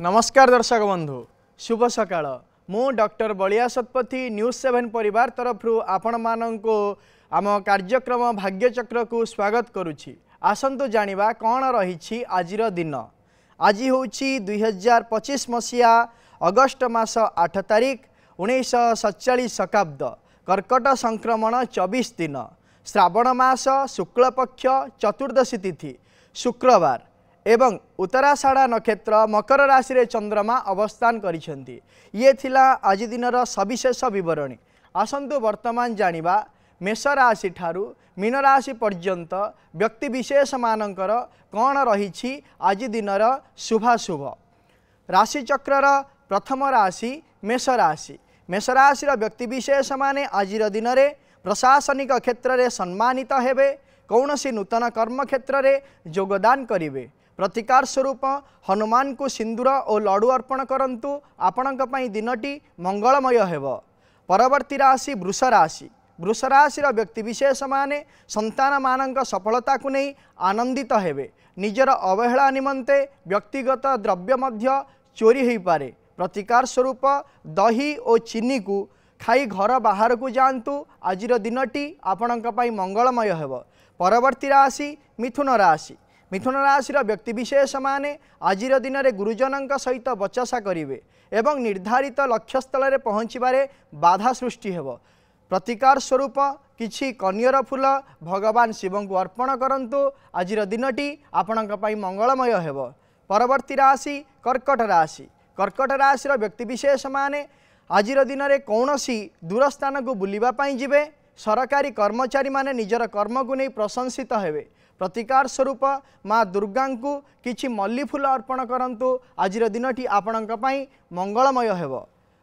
नमस्कार दर्शक बंधु शुभ सकाळ मु डॉक्टर बलिया सतपथी न्यूज 7 परिवार तरफ आपण माननको आम कार्यक्रम भाग्यचक्र को स्वागत करुछि। आसंतु जानिबा कौन रही आजिर दिन। आज हूँ 2025 मसीहा अगस्ट मास 8 तारिख 1947 शताब्द कर्कट संक्रमण 24 दिन श्रावण मास शुक्ल पक्ष चतुर्दशी तिथि शुक्रवार एवं उत्तराषाढ़ा नक्षत्र मकर राशि रे चंद्रमा अवस्थान करिसेंती। ये थिला आज दिनर सविशेष विवरणी। आसंतु वर्तमान जानिबा मेष राशि ठारू मीन राशि पर्यंत व्यक्ति विशेष मानकर कौन रही आज दिनर शुभाशुभ। राशि चक्रर प्रथम राशि मेष राशि। मेष राशि व्यक्ति विशेष माने आज दिन में प्रशासनिक क्षेत्र में सम्मानित हेबे। कौनसी नूतन कर्म क्षेत्र में योगदान करिवे। प्रतिकार स्वरूप हनुमान को सिंदूर और लड्डू अर्पण करंतु आपणक पई दिनटी मंगलमय हेब। परवर्ती राशि वृष राशि। वृष राशि व्यक्ति विशेष माने संतान मानक सफलता को नहीं आनंदित हेबे। निजर अवहेला निमंते व्यक्तिगत द्रव्य मध्य चोरी हो पारे। प्रतिकार स्वरूप दही और चीनी को खाई घर बाहर को जातु आज दिनटी आपणक पई मंगलमय हेब। परवर्ती राशि मिथुन राशि। मिथुन राशि व्यक्ति विशेष माने आज दिन में गुरुजन सहित बचसा करेंगे एवं निर्धारित लक्ष्यस्थल में पहुँचबारे बाधा सृष्टि हेब। प्रतिकार स्वरूप किछि कन्यर फूल भगवान शिव को अर्पण करंतु आज दिनटी आपणक पई मंगलमय हेब। परवर्ती राशि कर्कट राशि। कर्कट राशि व्यक्ति विशेष माने आज दिन में कौनसी दूर स्थान को बुलावाई जिवे। सरकारी कर्मचारी माने निजर कर्म को नहीं प्रशंसित हेबे। प्रतिकार स्वरूप माँ दुर्गा को किछि मल्ली फूल अर्पण करंतु आज दिनटी आपणक पई मंगलमय हेब।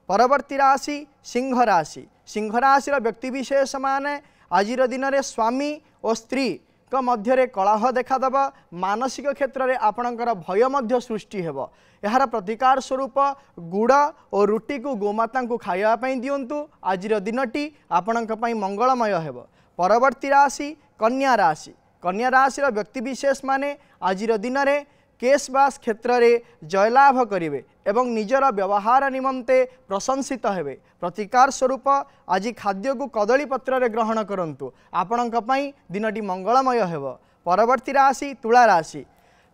परवर्ती राशि सिंह राशि। सिंह राशि व्यक्ति विशेष माने आज दिन में स्वामी और स्त्री का मध्य कलह देखादेव। मानसिक क्षेत्र में आपणकर भय मध्य सृष्टि हेब। यार प्रतिकार स्वरूप गुड़ और रुटी को गोमाता को खावाई दिंतु आज दिनटी आपणक पई मंगलमय हेब। परवर्ती राशि कन्या राशि। कन्या राशि व्यक्ति विशेष माने आज दिन में केशबास क्षेत्र में जयलाभ करेंगे एवं निजर व्यवहार निमंते प्रशंसित हेबे। प्रतिकार स्वरूप आज खाद्य को कदली पत्र ग्रहण करंतु आपणक पई दिनटी मंगलमय हेब। परवर्ती राशि तुला राशि।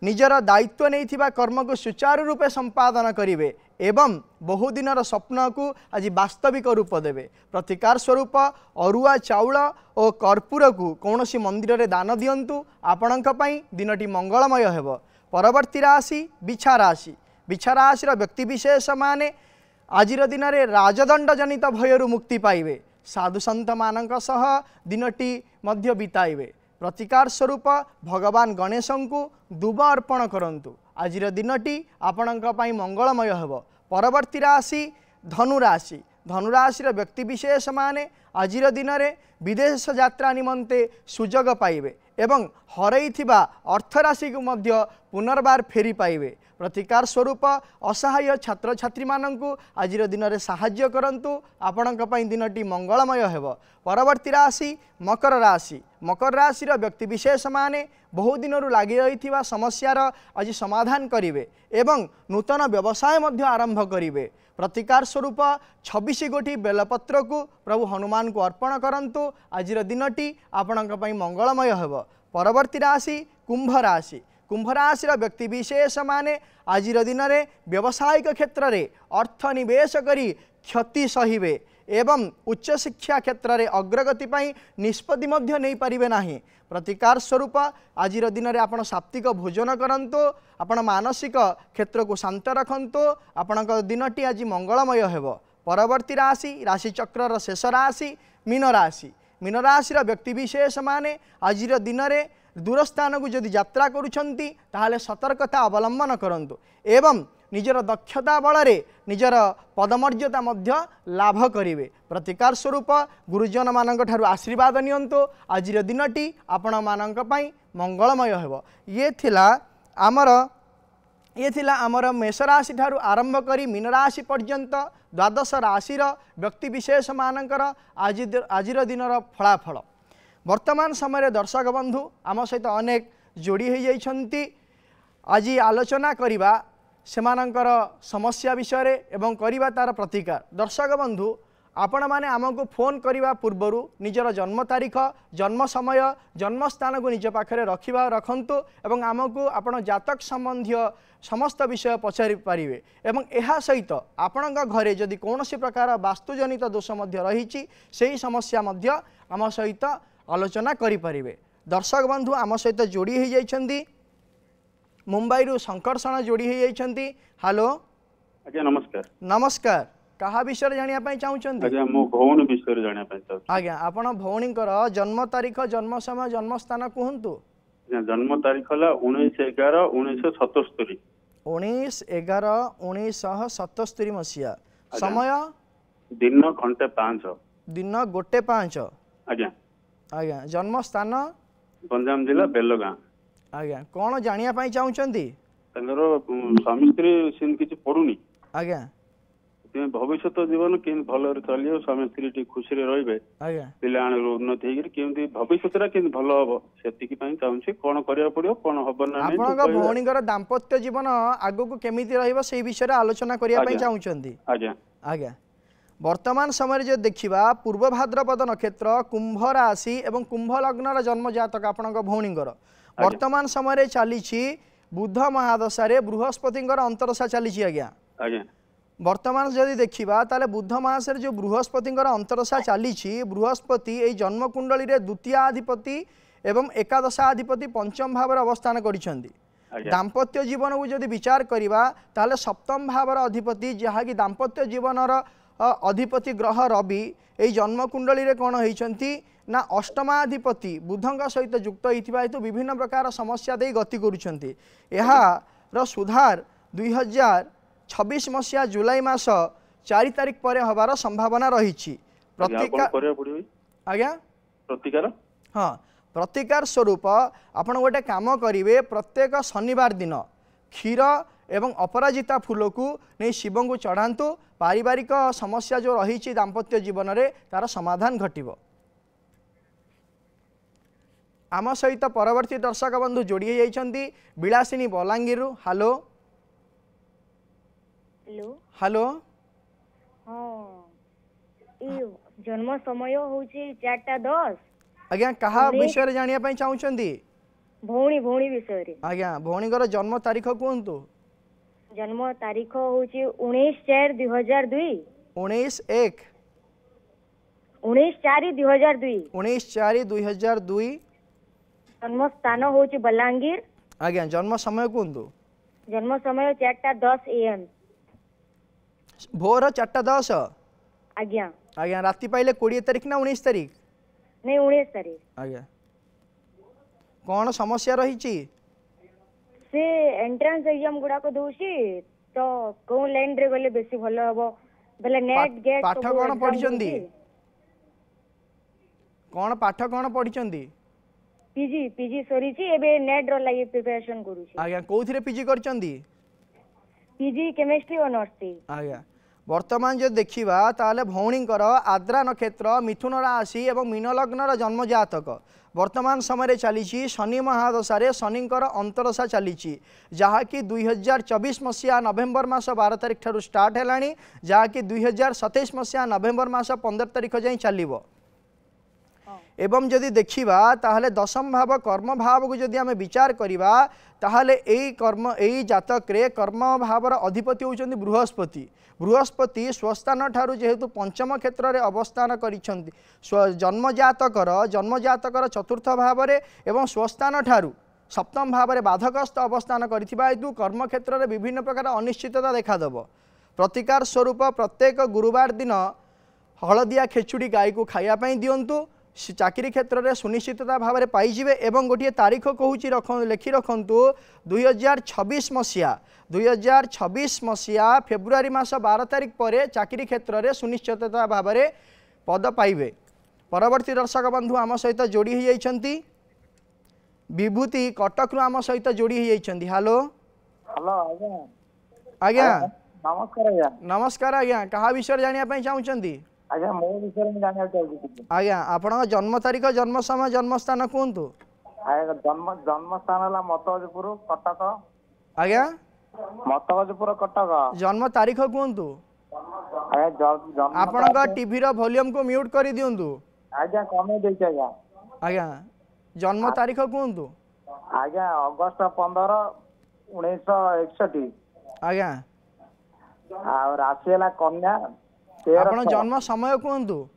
निजर दायित्व नहीं कर्म को सुचारू रूपे संपादन करेंगे एवं बहुदिनर स्वप्न को आज वास्तविक रूप देवे। प्रतिकार स्वरूप अरुआ चाउल और कर्पूर को कौनसी मंदिर में दान दिंतु आपणक पई दिनटी मंगलमय हेब। परवर्ती राशि बिछा राशि। बिछा राशि व्यक्ति विशेष माने आज दिन में राजदंड जनित भयरू मुक्ति पाइबे। साधु संत मानक सह दिनटी मध्य बिताइबे। प्रतिकार स्वरूप भगवान गणेश को दुब अर्पण करंतु आज दिनटी आपणक पई मंगलमय हेब। परवर्ती राशि धनु राशि। धनु राशि व्यक्ति विशेष माने आज दिन में विदेश यात्रा निमंते सुजोग पाइबे एवं हरइथिबा अर्थराशि को मध्य पुनर्बार फेरी पाइबे। प्रतिकार स्वरूप असहाय छात्र छात्री माननकु आज दिन में साहाय्य करंतु आपणक पई दिनटी मंगलमय हेब। परवर्ती राशि मकर राशि। मकर राशि व्यक्ति विशेष माने बहु दिन लगी रही समस्यार आज समाधान करेंगे एवं नूतन व्यवसाय मध्य आरंभ करेंगे। प्रतिकार स्वरूप 26 गोटी बेलपत्र को प्रभु हनुमान को अर्पण करंतु आज दिनटी आपणक पई मंगलमय हेब। परवर्ती राशि कुंभ राशि। कुंभ राशि व्यक्ति विशेष माने आज दिन में व्यावसायिक क्षेत्र में अर्थ निवेश करी क्षति सहिबे एवं उच्च शिक्षा क्षेत्र में अग्रगति पाई निष्पत्ति मध्य नहीं पारिबे नाही। प्रतिकार स्वरूप आज दिन में आपण सात्विक भोजन करंतु आपण मानसिक क्षेत्र को शांत रखंतु आपणक दिनटी आज मंगलमय हेब। परवर्ती राशि राशि चक्रर शेष राशि मीन राशि। मीन राशि व्यक्ति विशेष माने आज दिन में दूर स्थान को जदि यात्रा करुछंती ताहाले सतर्कता अवलंबन करंतु एवं निजर दक्षता बल निजर पदमर्यादा मध्य लाभ करेंगे। प्रतिकार स्वरूप गुरुजन मानक ठारू आशीर्वाद नियंतु आज दिनटी आपण मानक पई मंगलमय हेब। ये थिला आमर मेष राशि ठारू आरंभ करी मीन राशि पर्यंत द्वादश राशि व्यक्ति विशेष मानकर आज दिनर फलाफल। वर्तमान समय दर्शक बंधु आम सहित अनेक जोड़ी हो जाइछंती। आज आलोचना करिबा सेमानंकर समस्या विषय एवं करिबा तार प्रतिकार। दर्शक बंधु आपण माने आमको फोन करने पूर्वर निजर जन्म तारीख जन्म समय जन्म स्थान को निज पाखे रखंतु एवं आमको आपण जातक संबंधी समस्त विषय पचारि पारिबे एवं एहा सहित आपण घरे जदि कौन प्रकार वास्तुजनित दोष रही से समस्या आम सहित आलोचना करें। दर्शक बंधु आम सहित जोड़ी हो जाइछंती मुंबई शंकरषण जोड़ी हो जाइछंती। हेलो आज्ञा नमस्कार। नमस्कार कहा विषय जानिया पई चाहुचंती? आज्ञा मो भौणी विषय जानिया पई चाहू। आज्ञा आपण भौणीकर जन्म तारीख जन्म समय जन्म स्थान कहंतु। आज्ञा जन्म तारीख हला 19/11/1977 19/11/1977 मसिया। समय दिन घंटे 5 दिन 1:05। आज्ञा आज्ञा जन्म स्थान गंजाम जिला बेलगां। आज्ञा कौन जानिया पई चाहुचंती? तंगर स्वामी स्त्री सिन किछि पडुनी। आज्ञा भविष्य जीवन के भल चलिए स्वामी स्त्री टी खुशी रही पिला उन्नति होगी भविष्य के भल हम से कौन करा पड़ो कौन हम भौणीकर दाम्पत्य जीवन आग को केमी रही विषय आलोचना करने चाहूँगी। आज्ञा आज्ञा वर्तमान समय जो देखा पूर्व भाद्रपद नक्षत्र कुंभ राशि एवं कुंभ लग्न जन्म जातक आपण भौणीकर वर्तमान समय चली बुध महादशा बृहस्पति अंतरदशा चली। आज्ञा आज्ञा वर्तमान जदि देखा ताले बुध मासरे जो बृहस्पति अंतरदशा चली बृहस्पति ये जन्म कुंडली रे द्वितीयाधिपति एवं एकादशाधिपति पंचम भाव अवस्थान करिसेंती। दाम्पत्य जीवन को जदि विचार करिबा ताले सप्तम भाव अधिपति जहाँकि दाम्पत्य जीवनर अधिपति ग्रह रवि ये जन्म कुंडली रे कौन होइछंती ना अष्टमाधिपति बुधंग सहित युक्त होइथिबा हेतु विभिन्न प्रकार समस्या दे गति करुछंती। एहार सुधार 2026 मसीहा जुलाई मास 4 तारिख पर हबार संभावना रही। आज्ञा प्रतिकार हाँ प्रतिकार स्वरूप आपण गोटे काम करेंगे प्रत्येक शनिवार दिन क्षीर एवं अपराजिता फूल को नहीं शिव को चढ़ातु पारिवारिक समस्या जो रही दाम्पत्य जीवन में तार समाधान घटव। आम सहित परवर्ती दर्शक बंधु जोड़ी जाइछंती Bilasini Balangir. Hello hello hello हाँ जन्म समय होची 4:10। आज्ञा कहा विषय जानिया पई चाहुचंती? भौणी भौणी विषय रे। आज्ञा भौणीकर जन्म तारीख कहंतु। जन्म तारीख होची 19/4/2002। 19/1 19/4/2002। 19/4/2002। जन्म स्थान होची बलांगीर। आज्ञा जन्म समय कहंतु। जन्म समय 4:10 AM भोर 4:10। आज्ञा आज्ञा राति पाइले 20 तारीख ना 19 तारीख? नहीं 19 तारीख। आज्ञा कौन समस्या रही से एंट्रेंस एग्जाम गुडा को दोसी तो कोन लाइन रे गले बेसी भलो हबो बेले नेट गेट पाठ कौन पढिचंदी? कौन पाठ कौन पढिचंदी? पीजी पीजी सरीची एबे नेट रो लागि प्रिपरेशन करूची। आज्ञा कोथिरे पीजी करचंदी? पीजी केमिस्ट्री ऑनर्स थी। आज्ञा वर्तमान जो देखा ताले भौणीकर आद्रा नक्षत्र मिथुन राशि एवं मीन लग्न जन्म जातक वर्तमान समय चली शनि महादशा शनिकर अंतरदशा चली जहाँकि 2024 मसीहा नवेम्बर मास 12 तारिख ठारू स्टार्ट है जहाँकि 2027 मसीहा नवेम्बर मास 15 तारिख जाए चलो। एवं जदि देखा ताहले दशम भाव कर्म भाव को जदि आम विचार करवा ताहले एई कर्म एई जातक रे कर्म भावर अधिपति होउचंदी बृहस्पति। बृहस्पति स्वस्थान ठारू जेहेतु पंचम क्षेत्र में अवस्थान करिसेंती जन्मजातकर चतुर्थ भाव एवं स्वस्थान ठारू सप्तम भाव में बाधकस्थ अवस्थान करिथिबा हेतु कर्म क्षेत्र में विभिन्न प्रकार अनिश्चितता देखादेव। प्रतिकार स्वरूप प्रत्येक गुरुवार दिन हलदिया खेचुड़ी गाई को खाइबा दिंतु चाकरी क्षेत्र में सुनिश्चितता भाव में पाइबे। एवं गोटे तारीख कहूँ लिखि रखु 2026 मसीहा फेब्रुआरी मास 12 तारिख पर चाकरी क्षेत्र में सुनिश्चितता भाव में पद पाइबे। परवर्ती दर्शक बंधु आम सहित जोड़ी हो जाइछंती विभूति कटक रु आम सहित जोड़ी हो जाइछंती। हेलो हेलो आज्ञा नमस्कार आज्ञा। नमस्कार आज्ञा कहा विषय जानिया पई चाहुचंती? आज्ञा मो विषय में जानिया चाहूची। आज्ञा आपण जन्म तारीख जन्म समय जन्म स्थान कहतु। जन्म स्थान है मतजपुर कटक। आज्ञा ମତଗଜପୁର କଟକ। जन्म तारीख कहतु आपण टीवी रो वॉल्यूम को म्यूट कर दियंतु आज्ञा कमे देछि आज्ञा। आज्ञा जन्म तारीख कहतु आज्ञा अगस्त 15 1961। आज्ञा आ राशि है कन्या। आपण जन्म समय कहतु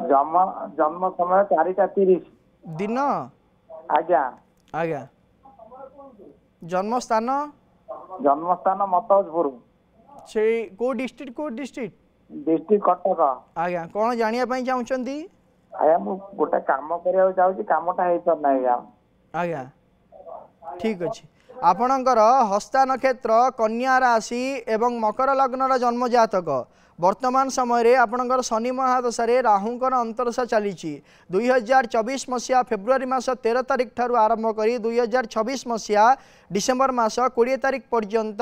जन्म समय 4:30 दिन। आज्ञा आज्ञा जन्म स्थान मतगजपुर से को डिस्ट्रिक्ट डिस्ट्रिक्ट कटक। आज्ञा कौन जानिया पई चाहुचंती? आज्ञा मु गोटे काम करिया चाहूची कामटा हेइ पर नै आज्ञा। आज्ञा ठीक अछि। आपणकर हस्ता नक्षत्र कन्या राशि एवं मकर लग्नर जन्म जातक वर्तमान समय रे आपणकर शनि महादशा राहुंकर अंतरदशा चली 2024 मसीहा फेब्रुआरी मास 13 तारिख ठारू आरंभ करी 2026 मसीहा डिसेम्बर मास 20 तारिख पर्यंत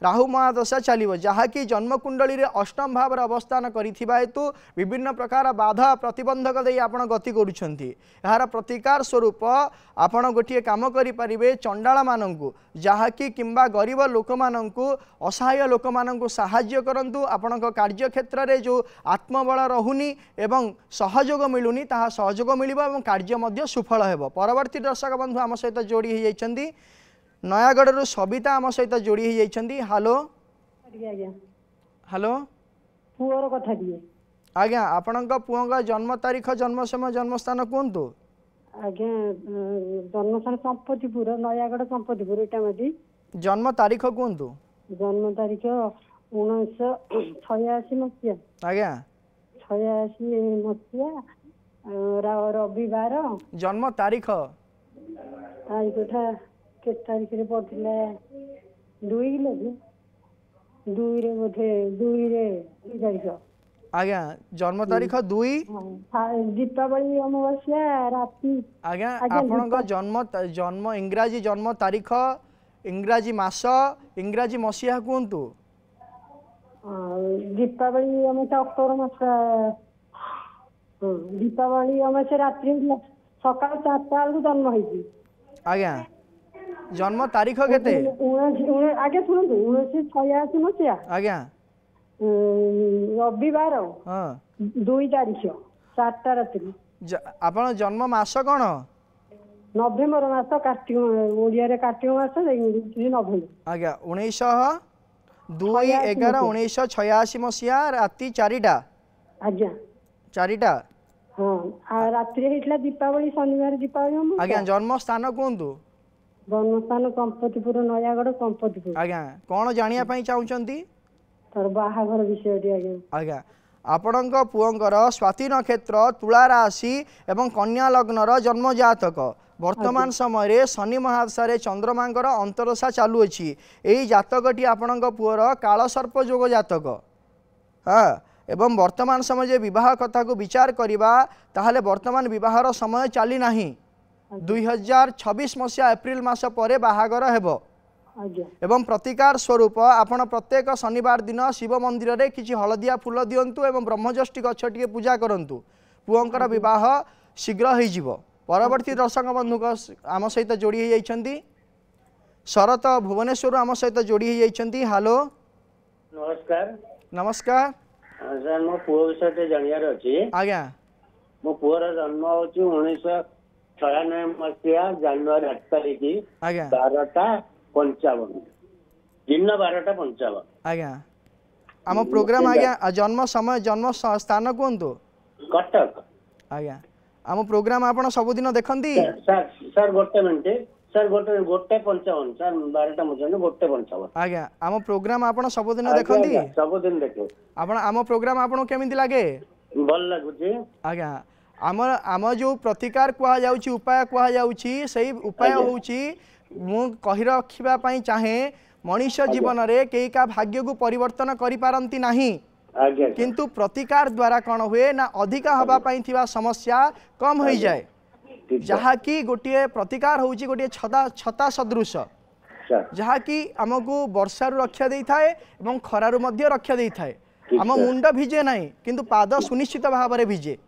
राहु महादशा चलो जहाँकि जन्मकुंडली रे अष्टम भाव अवस्थान करिथिबा हेतु विभिन्न प्रकार बाधा प्रतिबंधक दे आपण गति करुछंती। यार प्रतिकार स्वरूप आपण गोटे काम करि परिबे चंडाल माननकु जहाँकि किंबा गरीब लोक माननकु असहाय लोक माननकु सहाय्य करंतु। आपणक कार्य क्षेत्र रे जो आत्मबल रहुनी एवं सहयोग मिलुनी ताहा सहयोग मिलिबो एवं कार्य मध्य सफल हेबो। परवर्ती दर्शक बंधु आम सहित जोड़ी हो जाइछंती नयागढ़ सबिता आम सहित जोड़ी हो जाइछंती। हेलो हेलो पुअर कथा दिए आज्ञा आपणक पुओ जन्म तारीख जन्म समय जन्म स्थान कहतु? आज्ञा जन्म स्थान संपत्तिपुर नयागढ़ संपत्तिपुर इटामाटी। जन्म तारीख कहतु? जन्म तारीख 1986 मसीहा। आज्ञा 86 मसीहा रविवार। जन्म तारीख तारीखटा के तारीख रे पड़थिला 2 रे बोधे 2 रे तारीख। आज्ञा जन्म तारीख 2 दीपावली अमावस्या राति। आज्ञा आपणक जन्म जन्म इंग्राजी जन्म तारीख इंग्राजी मास इंग्राजी मसीहा कहतु? दीपावली अमावस्या अक्टोबर मास। दीपावली अमावस्या रात्रि सकाळ 4टा बेलू जन्म होइछि। आज्ञा जन्म तारीख केते? आगे सुनतु 1986 मसीहा। आज्ञा रविवार हां 2 तारीख 4टा रात्रि। आपण जन्म मास कोन? नवेम्बर मास कार्तिक ओडिया रे कार्तिक मास इंग्लिश नवेम्बर। आज्ञा 19/2/11/1986 मसीहा राति 4टा। आज्ञा 4टा हां रात्रि हेतला दीपावली शनिवार दीपावली हम। आज्ञा जन्म स्थान कहतु? जन्म स्थान संपत्तिपुर नयागढ़ संपत्तिपुर। आज्ञा कौन जानिया पई चाहुचंती? तर बाहाघर विषय आज्ञा। आज्ञा आपणक पुओंकर स्वाति नक्षत्र तुला राशि एवं कन्या लग्नर जन्म जातक वर्तमान समय रे शनि महादशा रे चंद्रमांकर अंतरदशा चालू अछि। एई जातकटी आपणक पुओर काल सर्प जोग जातक। हाँ एवं वर्तमान समय जे विवाह कथा को विचार करिबा ताहले वर्तमान विवाहर समय चली नाही। 2026 मसीहा एप्रिल मास परे बाहागर हेबो। एवं प्रतिकार स्वरूप आपण प्रत्येक शनिवार दिन शिव मंदिर रे किछि हलदिया फूल दियंतु एवं ब्रह्मजष्टि गछ टिके पूजा करंतु पुओंकर विवाह शीघ्र होई जिवो। परवर्ती दर्शक बंधु आम सहित जोड़ी हो जाइछंती शरत भुवनेश्वर आम सहित जोड़ी हो जाइछंती। हेलो नमस्कार। नमस्कार सर मो पुओ विषय जानियार अछि। आज्ञा मो पुओर जन्म होछि 1996 मसीहा जनवरी 8 तारिख 12:55 दिन 12:55। आज्ञा आम प्रोग्राम आज्ञा जन्म समय जन्म स्थान कहतु? कटक। आज्ञा आम प्रोग्राम आपण सबुदिन देखंती? सर गोटे मिनिट सर गोटे 55 सर 12टा मुझे 55। आज्ञा आम प्रोग्राम आपण सबुदिन देखंती? सबुदिन देखे। आपण आम प्रोग्राम आपण केमिति लागे? भल लागुची। आज्ञा आम जो प्रतिकार कुआ जाउची उपाय कुआ जाउची सही उपाय होउची मु कहि रखिबा पई चाहे मनुष्य जीवन रे केई का भाग्य को परिवर्तन करि पारंती नाही। किंतु प्रतिकार द्वारा कौन हुए ना अधिक हवा पाई थिबा समस्या कम हो जाए। जहा कि गोटे प्रतिकार होउची गोटे छता सदृश जहा कि आमको वर्षा रक्षा दे थाए एवं खरारु मध्य रक्षा दे थाए। आम मुंड भिजे नाही किंतु पाद सुनिश्चित भाव में भिजे।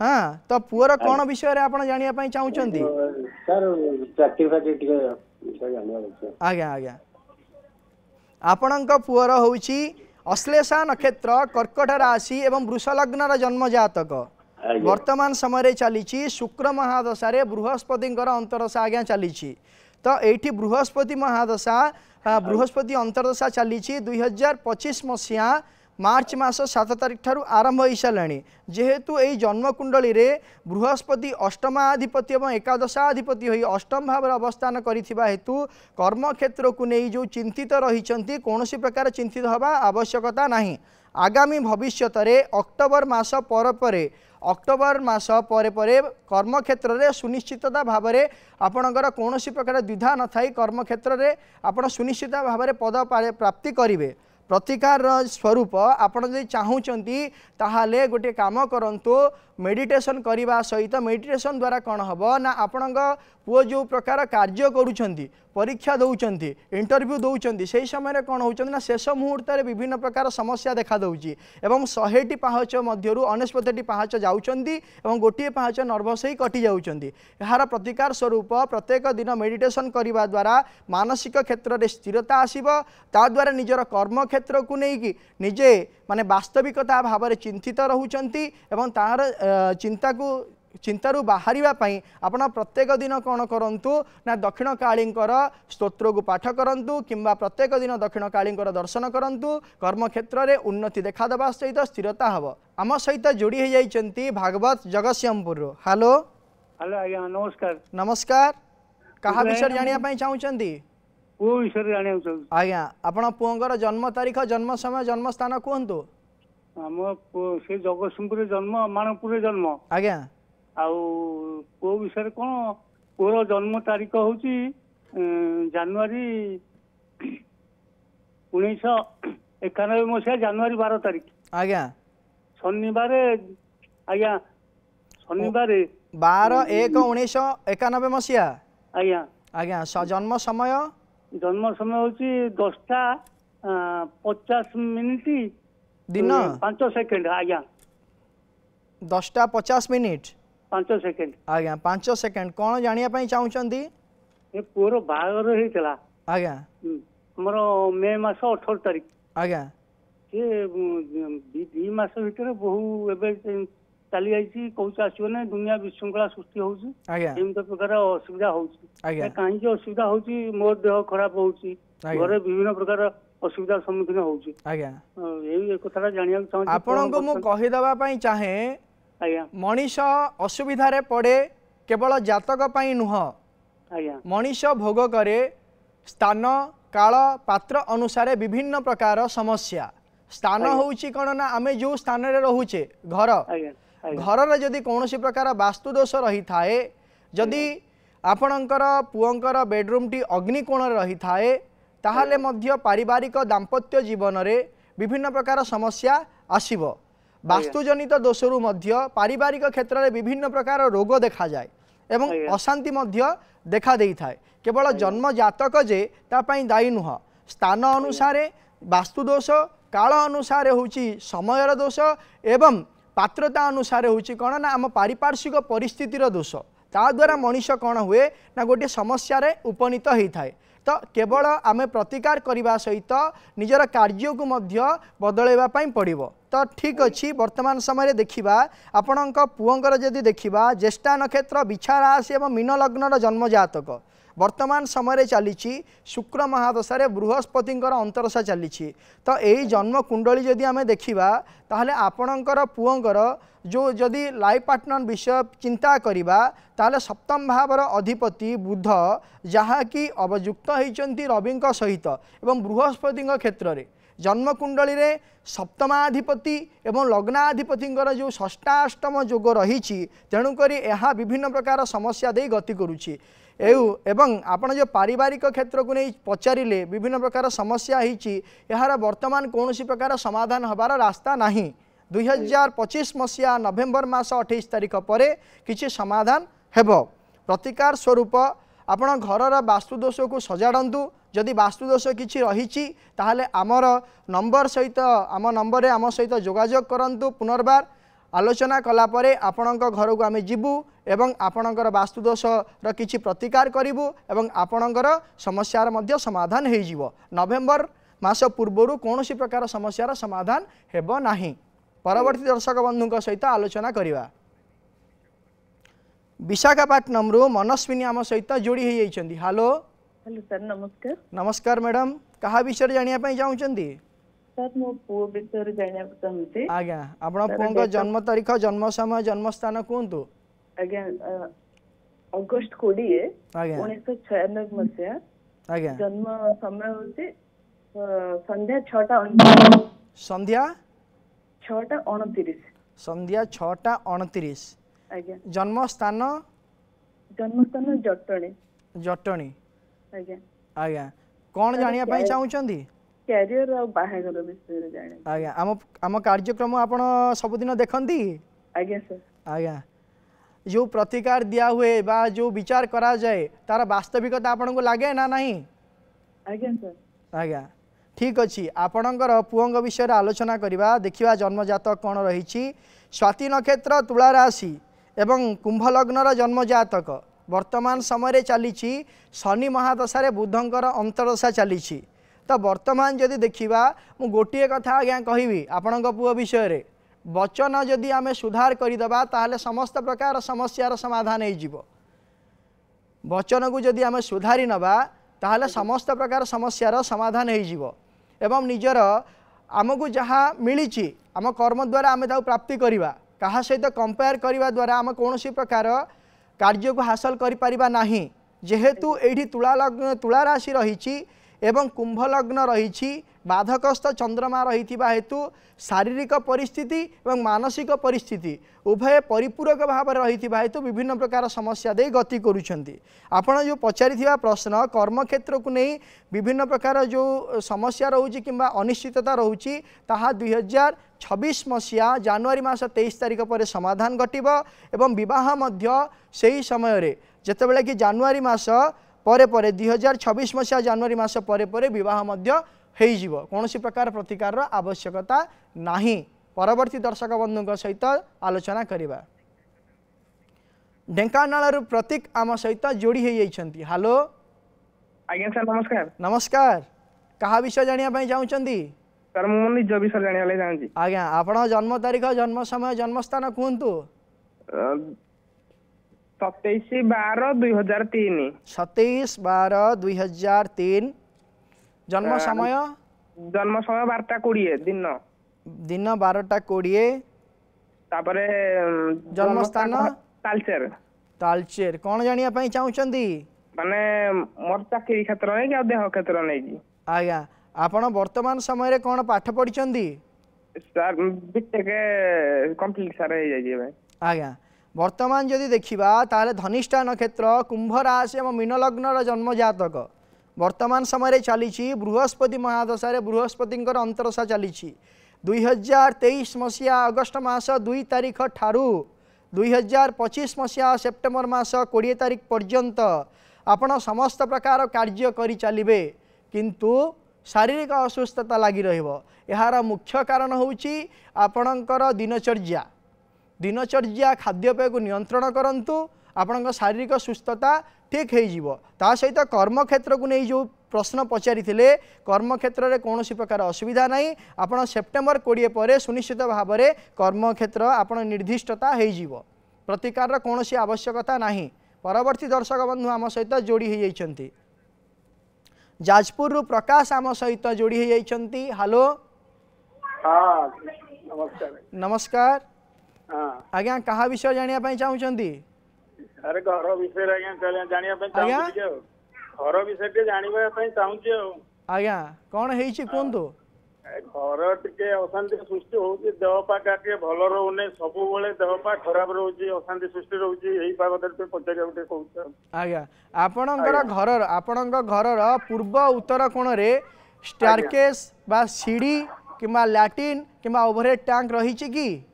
हाँ तो पुअर कौन विषय रे आपण जानिया पई चाहुचंती? सर चाकरी फाकरी टिके जानिया। आज्ञा आज्ञा आपणक पुअर होउची अश्लेषा नक्षत्र कर्कट राशि एवं वृष लग्नर जन्म जातक वर्तमान समय चली शुक्र महादशा बृहस्पति अंतरदशा आज्ञा चली तो ये बृहस्पति महादशा बृहस्पति अंतरदशा चली 2025 मसीहा मार्च मास 7 तारिख ठारू आरंभ हो सारे जेहेतु यही जन्मकुंडली रे बृहस्पति अष्टमाधिपति और एकादशाधिपति हो अष्टम भाव अवस्थान करिथिबा हेतु कर्म क्षेत्र को नहीं जो चिंतित रही कौन प्रकार चिंतित हवा आवश्यकता नहीं। आगामी भविष्य रे अक्टोबर मास अक्टोबर मास परे कर्म क्षेत्र में सुनिश्चितता भाव में आपणकर कौन प्रकार द्विधा न थाई कर्म क्षेत्र में आप सुनिश्चित भाव में पद प्राप्ति करेंगे। प्रतिकार स्वरूप आपण जदि चाहूँगी ताहले गोटे काम करंतु मेडिटेशन करने सहित मेडिटेशन द्वारा कौन हम ना आपण पुओ जो प्रकार कार्य करुँच परीक्षा दौरान इंटरव्यू दौरान से समय कौन होना शेष मुहूर्त में विभिन्न प्रकार समस्या देखा दूची एवं 100टी पाहच मध्य 69टी पाहच जाउछंती एवं गोटे पाहच नर्भस ही कटि जाउछंती। यार प्रतिकार स्वरूप प्रत्येक दिन मेडिटेशन करने द्वारा मानसिक क्षेत्र में स्थिरता आसीबो ता द्वारा निजर कर्म क्षेत्र को लेकिन निजे माने वास्तविकता भाव में चिंतित रहउछंती एवं तार चिंतारू बाहरिबा पई आपण प्रत्येक दिन कौन करंतु ना दक्षिण कालींकर स्तोत्र को पाठ करंतु किंबा प्रत्येक दिन दक्षिण कालींकर दर्शन करंतु कर्म क्षेत्र में उन्नति देखा देवा सहित स्थिरता हब। आम सहित जोड़ी हो जाइछंती भागवत जगतसिंहपुर। हेलो हेलो आज्ञा नमस्कार। नमस्कार कहा विषय जानिया पई चाहूछंती? पुओ विषय जानिया चाहू। आज्ञा आपण पुओंकर जन्म तारीख जन्म समय जन्म स्थान कहंतु। हम से जगतसिंहपुर जन्म मानपुर जन्म। आज्ञा आउ पुओ विषय कौन पुओर जन्म तारीख हूँ जानुरी 1991 मसीहा जानुरी 12 तारीख। आज्ञा शनिवार आज्ञा शनिवार 12/1/1991 मसीहा। आज्ञा आज्ञा जन्म समय हूँ 10टा 50 मिनिट दिन 5 सेकेंड। आज्ञा 10टा 50 मिनिट 5 सेकेंड। आज्ञा 5 सेकेंड कौन जानिया चाहूँगी? ए पुओर बाहागर होइतला। आज्ञा हमर मे मास 18 तारीख। आज्ञा ये 2 मास भीतर बहु एबे चली जाइछि कौच आसियो ने दुनिया विशृंखला सृष्टि होउछि। आज्ञा एम तो प्रकार असुविधा होउछि। आज्ञा काहे जे असुविधा होउछि मोर देह खराब होउछि घरे विभिन्न प्रकार असुविधा सम्मुखीन होउछि। आज्ञा एई कथाटा जानिया चाहछि आपन को मु कहि दबा पई चाहे। आज्ञा मनीष असुविधा रे पड़े केवल जातक पई नुह। आज्ञा मनीष भोग करे स्थान काल पात्र अनुसार विभिन्न प्रकार समस्या। स्थान होउछि कोन ना आमे जो स्थान रे रहूचे घर घर जदि कौन प्रकार वास्तुदोष रही थाए जदि आपणकर पुओंकर बेडरूम टी अग्निकोण रही थाए ताहले मध्य पारिवारिक दाम्पत्य जीवन रे विभिन्न प्रकार समस्या आसीबो। वास्तुजनित दोषरु मध्य पारिवारिक क्षेत्र में विभिन्न प्रकार रोग देखा जाए एवं अशांति मध्य देखा देई थाए। केवल जन्म जातक जे तापाई दायी नुह स्थान अनुसार वास्तुदोष काल अनुसार होउची समयर दोष एवं पात्रता अनुसार होउची कौन ना आम पारिपार्श्विक परिस्थितिर दोष ता द्वारा मनीष कौन हुए ना गोटे समस्या रे उपनीत होता है। तो केवल आमे प्रतिकार करने सहित निजर कार्य को मध्य बदलैवा पड़िबो। तो ठीक अच्छी वर्तमान समय देखा आपण पुओंकर जदि देखा ज्येष्ठा नक्षत्र बिछा राशि एवं मीन लग्नर जन्म जातक वर्तमान समय चली शुक्र महादशा बृहस्पति अंतरदशा चली। तो यही जन्म कुंडली जदि आमे देखा ताहले आपणकर पुओंकर जो जदि लाइफ पार्टनर विषय चिंता करिबा ताहले सप्तम भावर अधिपति बुध जहाँकि अवयुक्त होइचंती रवि सहित एवं बृहस्पति क्षेत्र में जन्म कुंडली रे सप्तमाधिपति एवं लग्नाधिपति जो षष्ठाष्टम जोग रही तेणुक यह विभिन्न प्रकार समस्या दे गति करुच्ची एवं आपण जो पारिवारिक क्षेत्र को नहीं पचारे विभिन्न प्रकार समस्या होती यार वर्तमान कौन प्रकार समाधान हबार रास्ता नहीं। 2025 मसीहा नवेम्बर मास 28 तारिख पर किसी समाधान हेब। प्रतिकार स्वरूप आपण घरर वास्तुदोष को सजाड़ू जदि वास्तुदोष किसी रही ताहले आमर नंबर सहित आम नंबर आम सहित जोगाजोग करंतु पुनर्बार आलोचना कलापर आपणक घर को आम जीवु एवं आपणकर वास्तुदोष किछि प्रतिकार करिवु एवं आपणकर समस्यार मध्य समाधान हो। नवेम्बर मास पूर्व कौन प्रकार समस्यार समाधान हेब नाही। परवर्ती दर्शक बंधु सहित आलोचना करवा। विशाखापट्टनम रु मनस्विनी आम सहित जोड़ी हो जाइछन्ती। हेलो हेलो सर नमस्कार। नमस्कार मैडम, कहा विषय जानिया पई चाहुचन्ती? सर मो पुओ विषय जानिया चाहूची। आज्ञा आपण पुओ जन्म तारीख, जन्म समय, जन्म स्थान कहतु। आज्ञा अगस्त 20 1996 मसिया। आज्ञा जन्म समय होची संध्या 6:29। संध्या 6:29। संध्या 6:29। आज्ञा जन्म स्थान जटणी। जटणी। आज्ञा आज्ञा कौन जानिया पई चाहुचन्ती? कैरियर और बाहागर विषय जाने। आज्ञा आम कार्यक्रम आपण सबुदिन देखंती? आज्ञा सर। आज्ञा जो प्रतिकार दिया हुए बा जो विचार करा जाए तार वास्तविकता आपन को लागे ना नहीं? आज्ञा सर। आज्ञा ठीक अच्छी। आपणकर पुओंग विषय आलोचना करवा। देखिवा जन्मजात कौन रही। स्वाति नक्षत्र, तुला राशि एवं कुंभ लग्नर जन्मजातक वर्तमान समय चली शनि महादशा बुधंकर अंतरदशा चली। तो वर्तमान जदि देखा मु गोटे कथा आज्ञा कहबी आपण पुओ विषय वचन जदि आमे सुधार करदेबा ताहले समस्त प्रकार समस्यार समाधान हो। वचन को जदि आमे सुधारी नबा ताहले समस्त प्रकार समस्यार समाधान हो। एवं निजर आमको जहाँ मिली आम कर्म द्वारा आम प्राप्ति करवा क्या सहित कंपेयर करने द्वारा आम कौन प्रकार कार्य को हासिल करिपारिबा नहीं। जेहेतु एठी तुला राशि रही एवं कुंभ लग्न रही बाधकस्थ चंद्रमा रही हेतु शारीरिक परिस्थिति एवं मानसिक परिस्थिति उभय परिपूरक भाव रही हेतु विभिन्न प्रकार समस्या दे गति करुछंती। आपण जो पचारि प्रश्न कर्म क्षेत्र को नहीं विभिन्न प्रकार जो समस्या रोची किंबा अनिश्चितता रोची ताहा 2026 मसीहा जनवरी मास 23 तारिख पर समाधान घटिबो एवं विवाह मध्य सेही समय रे जेतेबेले कि जनवरी मास परे परे 2026 मसीहा जनवरी मास परे परे विवाह मध्य हो। कौन प्रकार प्रतिकार आवश्यकता नहीं। परवर्ती दर्शक बंधु सहित आलोचना करवा। ढेंकानाल प्रतीक आम सहित जोड़ी हो जाइछन्ती। हेलो आज्ञा सर नमस्कार। नमस्कार, कहा विषय जानिया पई चाहुचन्ती? सर मु निज विषय जानिया ले चाहूची। आज्ञा आपण जन्म तारीख, जन्म समय, जन्म स्थान कहतु। 27/12/2003। 27/12/2003। जन्म समय? जन्म समय 12:20 दिन। दिन 12:20। तापरे जन्म स्थान? तालचेर। तालचेर। कौन जानिया पई चाहुचंदी? माने मोर चाकरी क्षेत्र नै कि देह क्षेत्र नै जी। आज्ञा आपण वर्तमान समय रे कोन पाठ पढिचंदी? सर बीटेक कंप्लीट सर हे जाई भाई। आज्ञा वर्तमान जदि देखिबा ताले धनिष्ठा नक्षत्र, कुंभ राशि एवं मीन लग्नर जन्म जातक वर्तमान समय चली बृहस्पति महादशा बृहस्पति अंतरदशा चली 2023 मसीहा अगस्ट मास 2 तारिख ठारू 2025 मसीहा सेप्टेम्बर मास 20 तारिख पर्यंत आपण समस्त प्रकार कार्य करि चलिबे किंतु शारीरिक असुस्थता लगी रहिबो। यार मुख्य कारण होउची आपणकर दिनचर्या। दिनचर्या खाद्यपेय को नियंत्रण करंतु आपणक शारीरिक सुस्थता ठीक हो। ता सहित कर्म क्षेत्र को नहीं जो प्रश्न पचारि कर्म क्षेत्र में कौन प्रकार असुविधा नहीं। आपण सेप्टेम्बर 20 पर सुनिश्चित भाव में कर्म क्षेत्र आप निर्दिष्टता हो। प्रतिकार कौन आवश्यकता नहीं। परवर्ती दर्शक बंधु आम सहित जोड़ी हो जाइछन्ती। जाजपुर प्रकाश आम सहित जोड़ी हो जाइछन्ती। हेलो नमस्कार। नमस्कार आज्ञा कहा विषय जानिया पई चाहुचन्ती? अरे घर विषय आज्ञा जानिया पई चाहुची। घर विषय जानिबा पई चाहुची। आज्ञा कोन हेछि कोंतो? घर टिके अशांति सृष्टि होउची, देहपा काके भल रहउने, सबु बेले देहपा खराब रहउची, अशांति सृष्टि रहउची। एही बाबत पे पचारिया उठे कहउछ। आज्ञा आपणकर घरर पूर्व उत्तर कोण रे स्टेयरकेस बा सीढ़ी किंबा लैट्रिन किंबा ओवरहेड टैंक रहिछि की?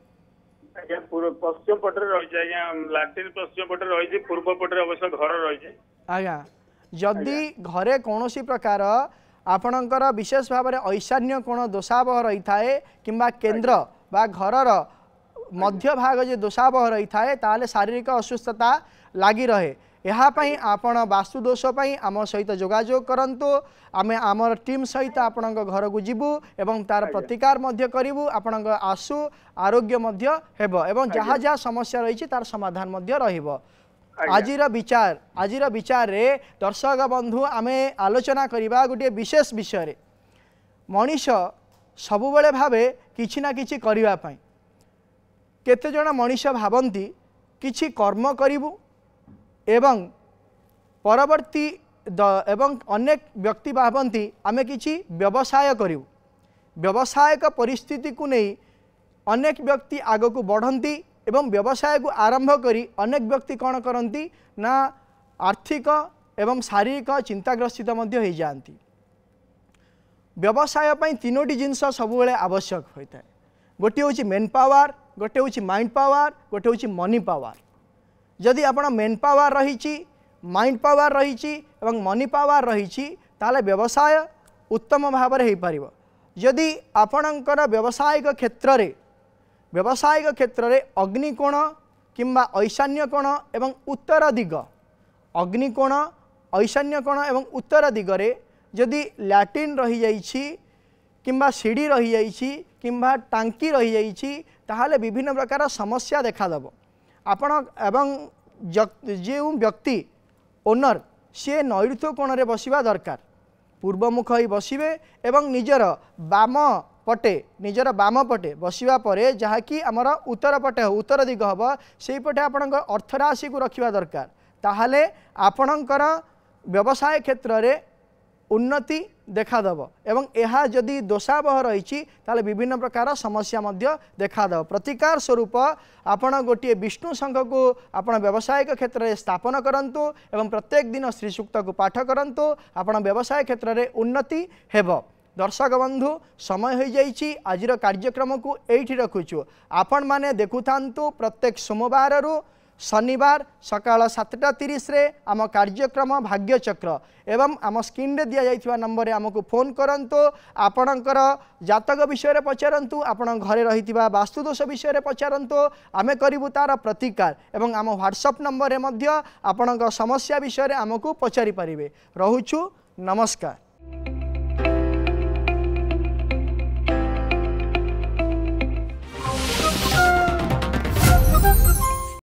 आज्ञा पूर्व पश्चिम पटे रहिछि। आज्ञा लैट्रिन पश्चिम पटे रहिछि, पूर्व पटे अवश्य घर रहिछि। आज्ञा जदि घरे कौनसी प्रकार आपणकर विशेष भाव में ऐशान्य कोण दोषावह रही थाए किंबा केंद्र बा घरर मध्य भाग जो दोषावह रही थाए ताले शारीरिक असुस्थता लगी रहे। यहाँ पई आपण वास्तुदोष पई आम सहित जोगाजोग करंतु आमे आमर टीम सहित आपण घर को जीवु एवं तार प्रतिकार मध्य करिवु आपण आशु आरोग्य मध्य हेबो एवं जहाँ जहाँ समस्या रही तार समाधान मध्य रहिबो। आजिर विचार रे दर्शक बंधु आमे आलोचना करिबा गोटे विशेष विषय रे मनीष सबु बेले भावे किछि ना किछि करिबा पई केते जण मनीष भावंती किछि कर्म करिवु एवं परवर्ती एवं अनेक व्यक्ति भावंती आमे किछि व्यवसाय करिवु व्यवसायिक परिस्थिति को नहीं अनेक व्यक्ति आग को बढ़ती एवं व्यवसाय को आरंभ करी अनेक व्यक्ति कौन करती ना आर्थिक एवं शारीरिक चिंताग्रस्थित मध्य हो जाती। व्यवसाय पई तीनोटी जिनस सबुबले आवश्यक होता है गोटे हूँ मेन पावर गोटे हूँ माइंड पावर गोटे हूँ मनी पावर। जदि आपण मेन पावर रही माइंड पावर रही एवं मनी पावर रही ताले व्यवसाय उत्तम भाव में हो पार। जदि आपणकर व्यावसायिक क्षेत्र रे अग्निकोण किंबा ऐशान्य कोण एवं उत्तर दिग अग्निकोण ऐशान्य कोण एवं उत्तर दिगरे जदि लैट्रिन रही जाइछि किंबा सीढ़ी रही जाइछि किंबा टांकी रही जाइछि ताहाले विभिन्न प्रकार समस्या देखादेव। आपण एवं जो व्यक्ति ओनर सी नैऋत्य कोण रे बसिबा दरकार पूर्वमुख ही बसिबे एवं निजर बाम पटे बसिबा परे जहाँकि आमर उत्तर पटे उत्तर दिग हम से पटे आपण अर्थराशि को रखिबा दरकार ताहाले आपणकर व्यवसाय क्षेत्र रे उन्नति देखादेव एवं यह जदि दोषावह रही ताले विभिन्न प्रकार समस्या मध्य देखादेव। प्रतिकार स्वरूप आपण गोटे विष्णु संघ को आपण व्यावसायिक क्षेत्र में स्थापन करंतु एवं प्रत्येक दिन श्री सूक्त को पाठ करंतु आपण व्यवसाय क्षेत्र में उन्नति हेबो। दर्शक बंधु समय हो जाइछि आजिर कार्यक्रम को एठी रखुछु आपण माने देखुथांतु प्रत्येक सोमवार रु शनिवार सकाळ 7:30 रे आम कार्यक्रम भाग्यचक्र एवं आम स्क्रीन रे दिया जाइथिबा नंबर आमको फोन करंतु आपणकर जातक विषय रे पचारंतु आपण घरे रहिथिबा वास्तुदोष विषय रे पचारंतु आमे करिवु तार प्रतिकार एवं आम व्हाट्सएप नंबर रे मध्य आपणक समस्या विषय रे आमको पचारि परिबे। रहुछु नमस्कार।